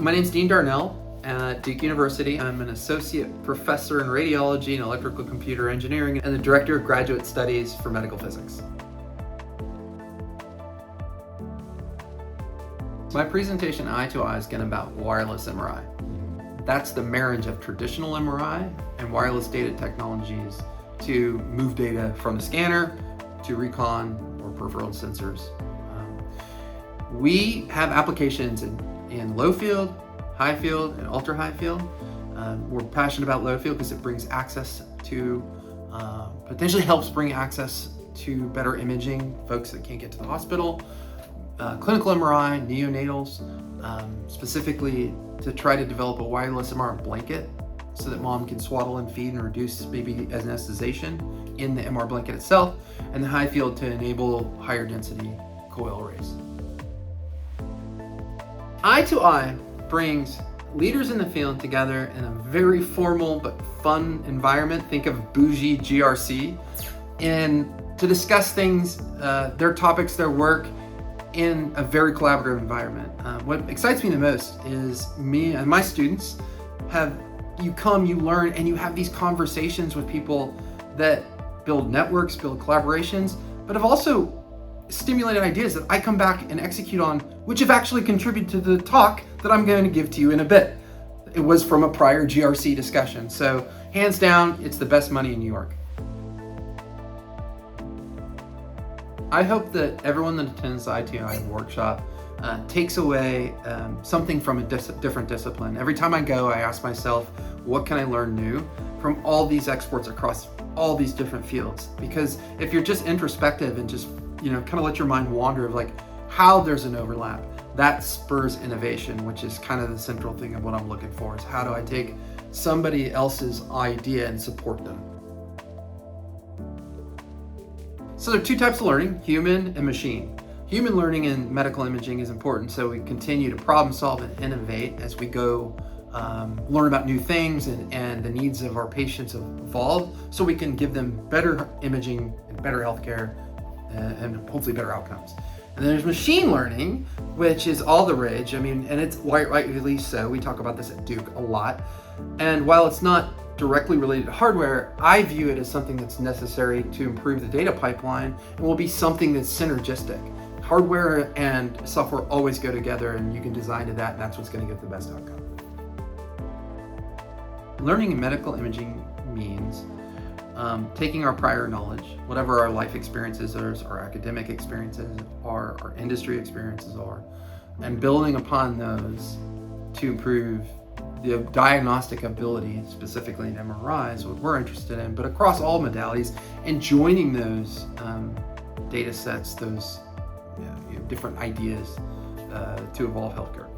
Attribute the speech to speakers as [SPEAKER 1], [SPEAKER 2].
[SPEAKER 1] My name's Dean Darnell at Duke University. I'm an associate professor in radiology and electrical computer engineering and the director of graduate studies for medical physics. My presentation at i2i is going to be about wireless MRI. That's the marriage of traditional MRI and wireless data technologies to move data from the scanner to recon or peripheral sensors. We have applications in low field, high field, and ultra high field. We're passionate about low field because it brings access to, potentially helps bring access to better imaging, folks that can't get to the hospital, clinical MRI, neonatals, specifically to try to develop a wireless MR blanket so that mom can swaddle and feed and reduce baby anesthetization in the MR blanket itself, and the high field to enable higher density coil arrays. i2i brings leaders in the field together in a very formal but fun environment. Think of bougie GRC, and to discuss things, their topics, their work in a very collaborative environment. What excites me the most is me and my students you come, you learn, and you have these conversations with people that build networks, build collaborations, but have also stimulated ideas that I come back and execute on, which have actually contributed to the talk that I'm going to give to you in a bit. It was from a prior GRC discussion. So hands down, it's the best money in New York. I hope that everyone that attends the i2i workshop takes away something from a different discipline. Every time I go, I ask myself, what can I learn new from all these experts across all these different fields? Because if you're just introspective and just kind of let your mind wander of like how there's an overlap, that spurs innovation, which is kind of the central thing of what I'm looking for, is how do I take somebody else's idea and support them? So there are two types of learning, human and machine. Human learning in medical imaging is important, so we continue to problem solve and innovate as we go learn about new things, and the needs of our patients evolve, so we can give them better imaging and better healthcare and hopefully better outcomes. And then there's machine learning, which is all the rage. And it's rightly so. We talk about this at Duke a lot. And while it's not directly related to hardware, I view it as something that's necessary to improve the data pipeline and will be something that's synergistic. Hardware and software always go together, and you can design to that, and that's what's going to get the best outcome. Learning in medical imaging means taking our prior knowledge, whatever our life experiences are, our academic experiences are, our industry experiences are, and building upon those to improve the diagnostic ability, specifically in MRIs, what we're interested in, but across all modalities, and joining those data sets, those different ideas to evolve healthcare.